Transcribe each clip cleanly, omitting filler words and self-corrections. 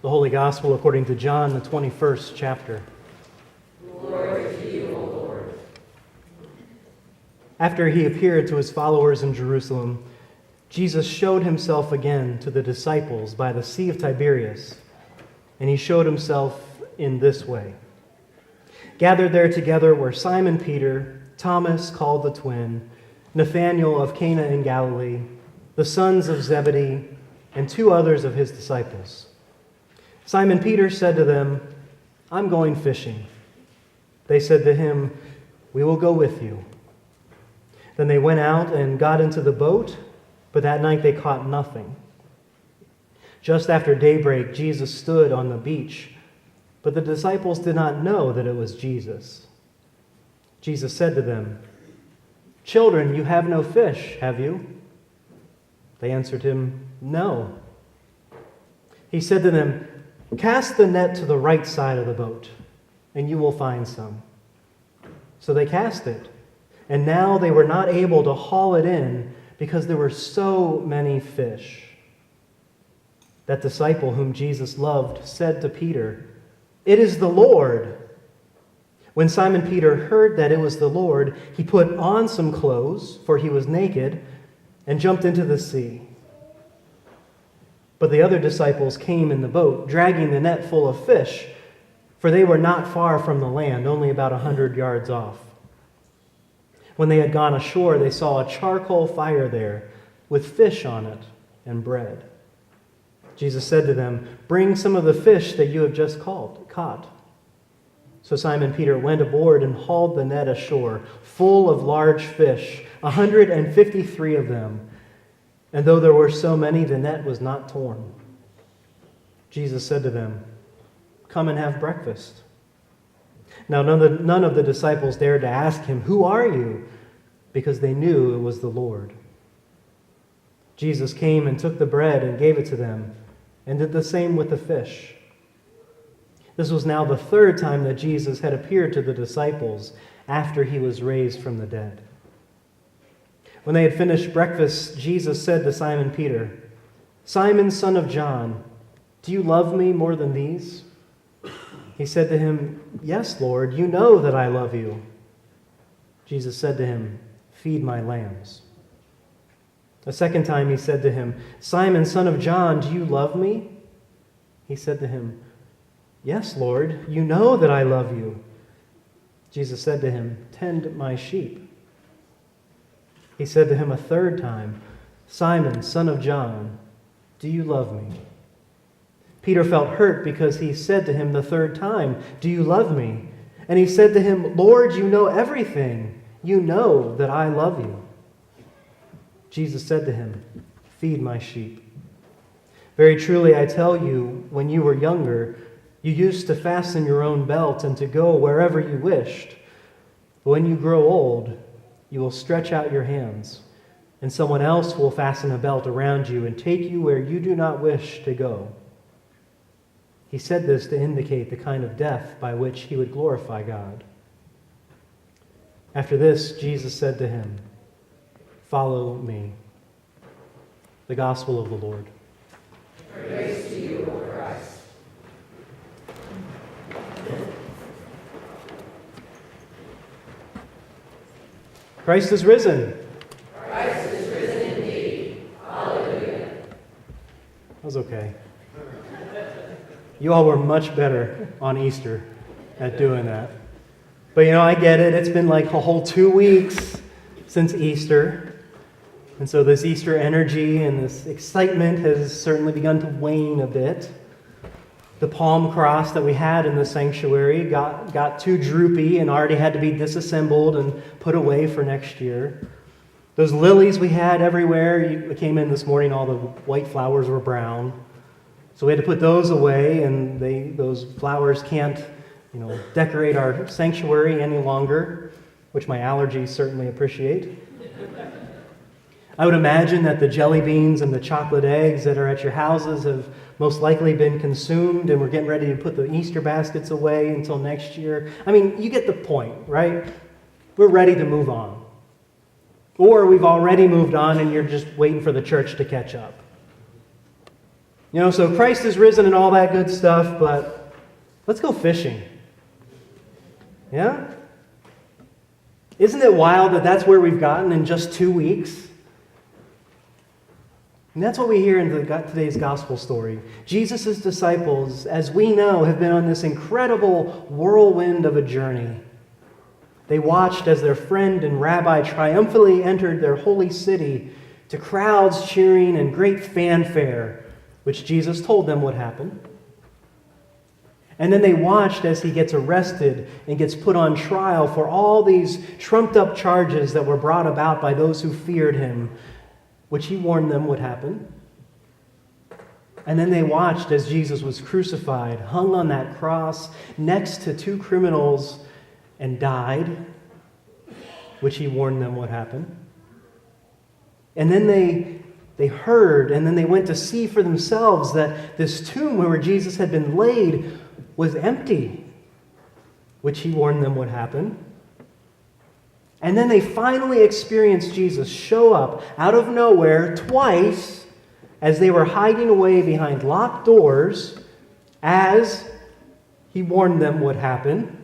The Holy Gospel according to John, the 21st chapter. Glory to you, O Lord. After he appeared to his followers in Jerusalem, Jesus showed himself again to the disciples by the Sea of Tiberias, and he showed himself in this way. Gathered there together were Simon Peter, Thomas called the twin, Nathanael of Cana in Galilee, the sons of Zebedee, and two others of his disciples. Simon Peter said to them, "I'm going fishing." They said to him, "We will go with you." Then they went out and got into the boat, but that night they caught nothing. Just after daybreak, Jesus stood on the beach, but the disciples did not know that it was Jesus. Jesus said to them, "Children, you have no fish, have you?" They answered him, "No." He said to them, "Cast the net to the right side of the boat, and you will find some." So they cast it, and now they were not able to haul it in because there were so many fish. That disciple whom Jesus loved said to Peter, "It is the Lord." When Simon Peter heard that it was the Lord, he put on some clothes, for he was naked, and jumped into the sea. But the other disciples came in the boat, dragging the net full of fish, for they were not far from the land, only about 100 yards off. When they had gone ashore, they saw a charcoal fire there, with fish on it and bread. Jesus said to them, "Bring some of the fish that you have just caught." So Simon Peter went aboard and hauled the net ashore, full of large fish, 153 of them. And though there were so many, the net was not torn. Jesus said to them, "Come and have breakfast." Now none of the disciples dared to ask him, "Who are you?" because they knew it was the Lord. Jesus came and took the bread and gave it to them, and did the same with the fish. This was now the third time that Jesus had appeared to the disciples after he was raised from the dead. When they had finished breakfast, Jesus said to Simon Peter, "Simon, son of John, do you love me more than these?" He said to him, "Yes, Lord, you know that I love you." Jesus said to him, "Feed my lambs." A second time he said to him, "Simon, son of John, do you love me?" He said to him, "Yes, Lord, you know that I love you." Jesus said to him, "Tend my sheep." He said to him a third time, "Simon, son of John, do you love me?" Peter felt hurt because he said to him the third time, "Do you love me?" And he said to him, "Lord, you know everything. You know that I love you." Jesus said to him, "Feed my sheep. Very truly I tell you, when you were younger, you used to fasten your own belt and to go wherever you wished. But when you grow old, you will stretch out your hands, and someone else will fasten a belt around you and take you where you do not wish to go." He said this to indicate the kind of death by which he would glorify God. After this, Jesus said to him, "Follow me." The Gospel of the Lord. Praise to you, O Christ. Christ is risen. Christ is risen indeed. Hallelujah. That was okay. You all were much better on Easter at doing that. But I get it. It's been like a whole 2 weeks since Easter. And so this Easter energy and this excitement has certainly begun to wane a bit. The palm cross that we had in the sanctuary got too droopy and already had to be disassembled and put away for next year. Those lilies we had everywhere, you came in this morning, all the white flowers were brown. So we had to put those away, and those flowers can't decorate our sanctuary any longer, which my allergies certainly appreciate. I would imagine that the jelly beans and the chocolate eggs that are at your houses have most likely been consumed, and we're getting ready to put the Easter baskets away until next year. I mean, you get the point, right? We're ready to move on. Or we've already moved on and you're just waiting for the church to catch up. So Christ is risen and all that good stuff, but let's go fishing. Yeah? Isn't it wild that that's where we've gotten in just 2 weeks? And that's what we hear in today's gospel story. Jesus' disciples, as we know, have been on this incredible whirlwind of a journey. They watched as their friend and rabbi triumphantly entered their holy city to crowds cheering and great fanfare, which Jesus told them would happen. And then they watched as he gets arrested and gets put on trial for all these trumped-up charges that were brought about by those who feared him, which he warned them would happen. And then they watched as Jesus was crucified, hung on that cross next to 2 criminals, and died, which he warned them would happen. And then they heard, and then they went to see for themselves that this tomb where Jesus had been laid was empty, which he warned them would happen. And then they finally experienced Jesus show up out of nowhere twice as they were hiding away behind locked doors, as he warned them would happen.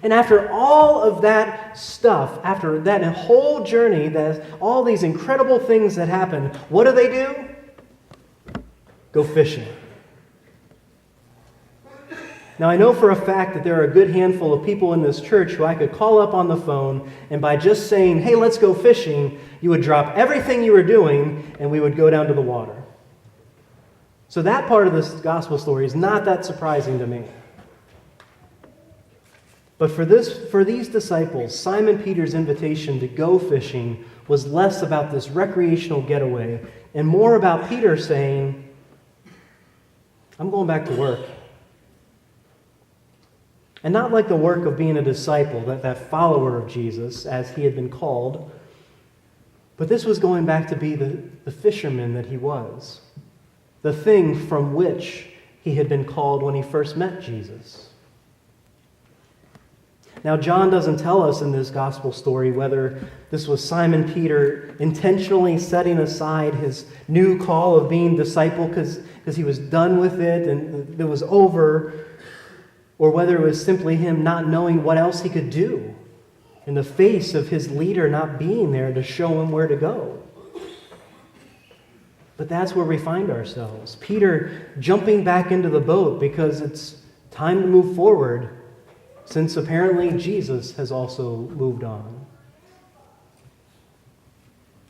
And after all of that stuff, after that whole journey, all these incredible things that happened, what do? Go fishing. Now, I know for a fact that there are a good handful of people in this church who I could call up on the phone, and by just saying, hey, let's go fishing, you would drop everything you were doing, and we would go down to the water. So that part of this gospel story is not that surprising to me. But for these disciples, Simon Peter's invitation to go fishing was less about this recreational getaway and more about Peter saying, I'm going back to work. And not like the work of being a disciple, that follower of Jesus, as he had been called, but this was going back to be the fisherman that he was, the thing from which he had been called when he first met Jesus. Now, John doesn't tell us in this gospel story whether this was Simon Peter intentionally setting aside his new call of being disciple because he was done with it and it was over, or whether it was simply him not knowing what else he could do in the face of his leader not being there to show him where to go. But that's where we find ourselves. Peter jumping back into the boat because it's time to move forward, since apparently Jesus has also moved on.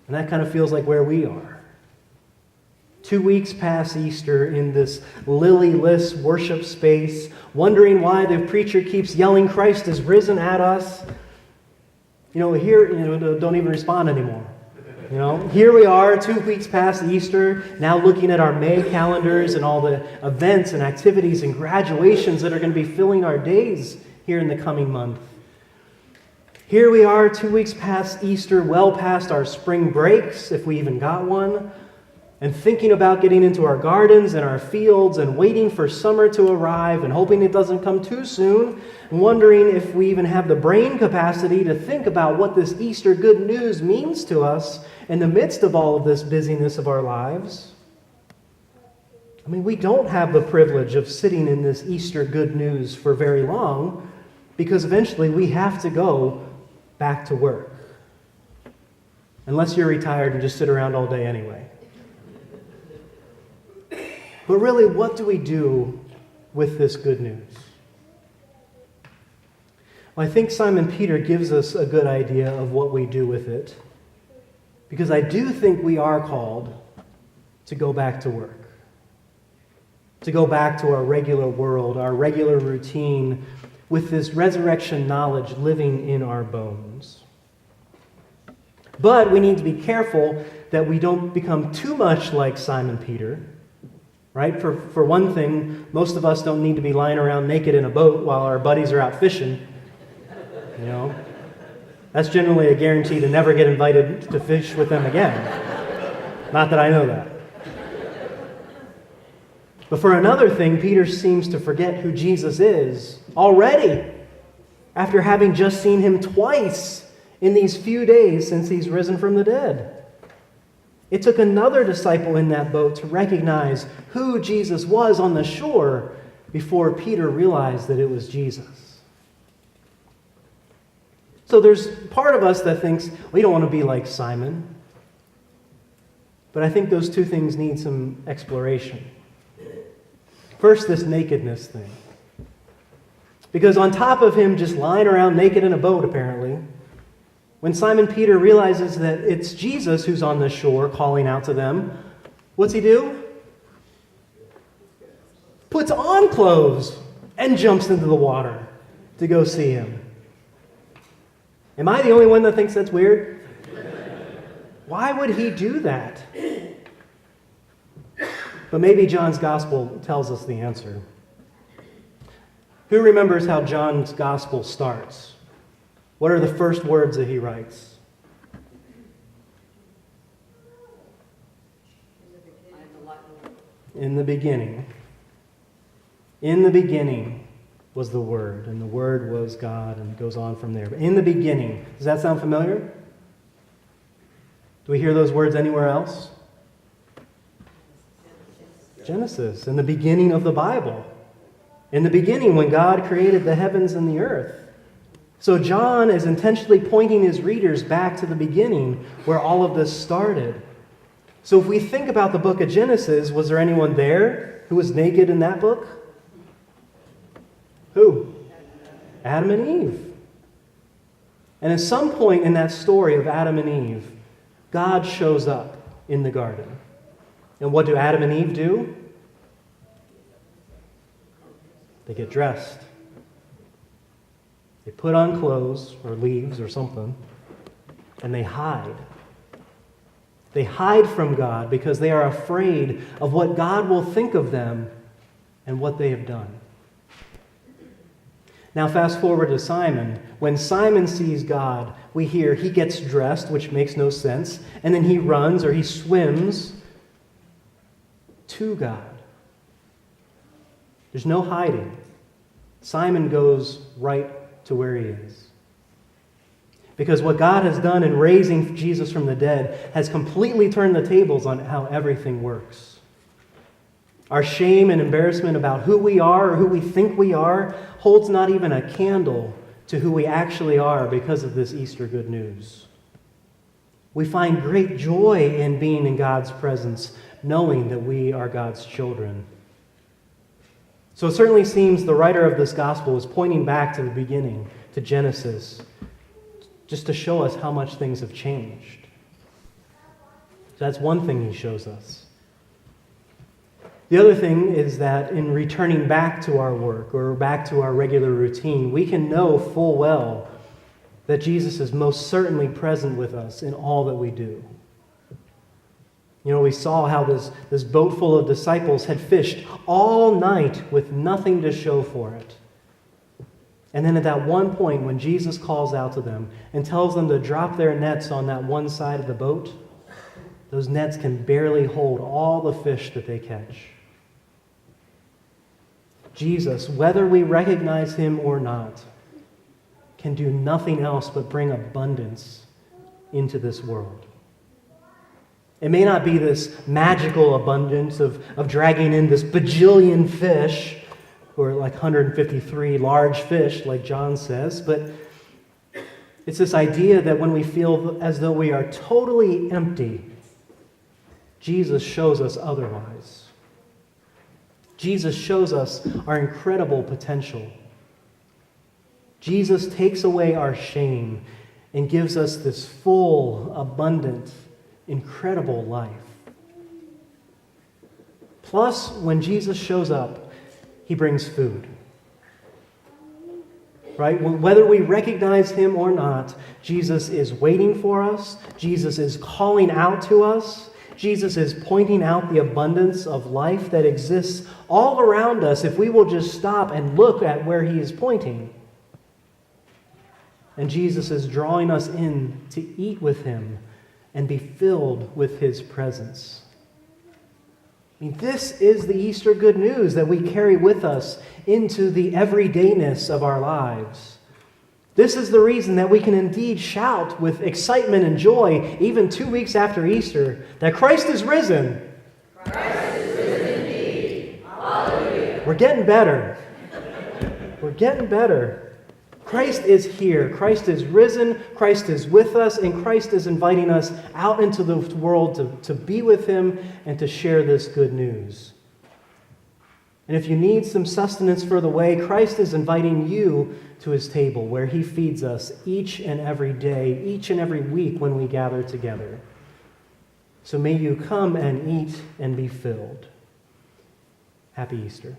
And that kind of feels like where we are. 2 weeks past Easter in this lily-less worship space, wondering why the preacher keeps yelling, Christ is risen at us. Don't even respond anymore. Here we are, 2 weeks past Easter, now looking at our May calendars and all the events and activities and graduations that are going to be filling our days here in the coming month. Here we are, 2 weeks past Easter, well past our spring breaks, if we even got one, and thinking about getting into our gardens and our fields and waiting for summer to arrive and hoping it doesn't come too soon, and wondering if we even have the brain capacity to think about what this Easter good news means to us in the midst of all of this busyness of our lives. We don't have the privilege of sitting in this Easter good news for very long, because eventually we have to go back to work. Unless you're retired and just sit around all day anyway. But really, what do we do with this good news? Well, I think Simon Peter gives us a good idea of what we do with it, because I do think we are called to go back to work, to go back to our regular world, our regular routine, with this resurrection knowledge living in our bones. But we need to be careful that we don't become too much like Simon Peter, right? For one thing, most of us don't need to be lying around naked in a boat while our buddies are out fishing. That's generally a guarantee to never get invited to fish with them again. Not that I know that. But for another thing, Peter seems to forget who Jesus is already, after having just seen him twice in these few days since he's risen from the dead. It took another disciple in that boat to recognize who Jesus was on the shore before Peter realized that it was Jesus. So there's part of us that thinks, we don't want to be like Simon. But I think those two things need some exploration. First, this nakedness thing. Because on top of him just lying around naked in a boat, apparently, when Simon Peter realizes that it's Jesus who's on the shore calling out to them, what's he do? Puts on clothes and jumps into the water to go see him. Am I the only one that thinks that's weird? Why would he do that? But maybe John's gospel tells us the answer. Who remembers how John's gospel starts? What are the first words that he writes? In the beginning. In the beginning was the Word, and the Word was God, and it goes on from there. In the beginning. Does that sound familiar? Do we hear those words anywhere else? Genesis, in the beginning of the Bible. In the beginning, when God created the heavens and the earth. So John is intentionally pointing his readers back to the beginning where all of this started. So if we think about the book of Genesis, was there anyone there who was naked in that book? Who? Adam and Eve. And at some point in that story of Adam and Eve, God shows up in the garden. And what do Adam and Eve do? They get dressed. They put on clothes or leaves or something, and they hide. They hide from God because they are afraid of what God will think of them and what they have done. Now fast forward to Simon. When Simon sees God, we hear he gets dressed, which makes no sense, and then he runs or he swims to God. There's no hiding. Simon goes right to where he is. Because what God has done in raising Jesus from the dead has completely turned the tables on how everything works. Our shame and embarrassment about who we are or who we think we are holds not even a candle to who we actually are because of this Easter good news. We find great joy in being in God's presence, knowing that we are God's children. So it certainly seems the writer of this gospel is pointing back to the beginning, to Genesis, just to show us how much things have changed. So that's one thing he shows us. The other thing is that in returning back to our work or back to our regular routine, we can know full well that Jesus is most certainly present with us in all that we do. You know, we saw how this boat full of disciples had fished all night with nothing to show for it. And then at that one point when Jesus calls out to them and tells them to drop their nets on that one side of the boat, those nets can barely hold all the fish that they catch. Jesus, whether we recognize him or not, can do nothing else but bring abundance into this world. It may not be this magical abundance of dragging in this bajillion fish, or like 153 large fish, like John says, but it's this idea that when we feel as though we are totally empty, Jesus shows us otherwise. Jesus shows us our incredible potential. Jesus takes away our shame and gives us this full, abundant, incredible life. Plus, when Jesus shows up, he brings food. Right? Whether we recognize him or not, Jesus is waiting for us. Jesus is calling out to us. Jesus is pointing out the abundance of life that exists all around us if we will just stop and look at where he is pointing. And Jesus is drawing us in to eat with him and be filled with his presence. I mean, this is the Easter good news that we carry with us into the everydayness of our lives. This is the reason that we can indeed shout with excitement and joy, even 2 weeks after Easter, that Christ is risen. Christ is risen indeed. Hallelujah. We're getting better. We're getting better. Christ is here. Christ is risen. Christ is with us. And Christ is inviting us out into the world to be with Him and to share this good news. And if you need some sustenance for the way, Christ is inviting you to His table where He feeds us each and every day, each and every week when we gather together. So may you come and eat and be filled. Happy Easter.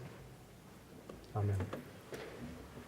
Amen.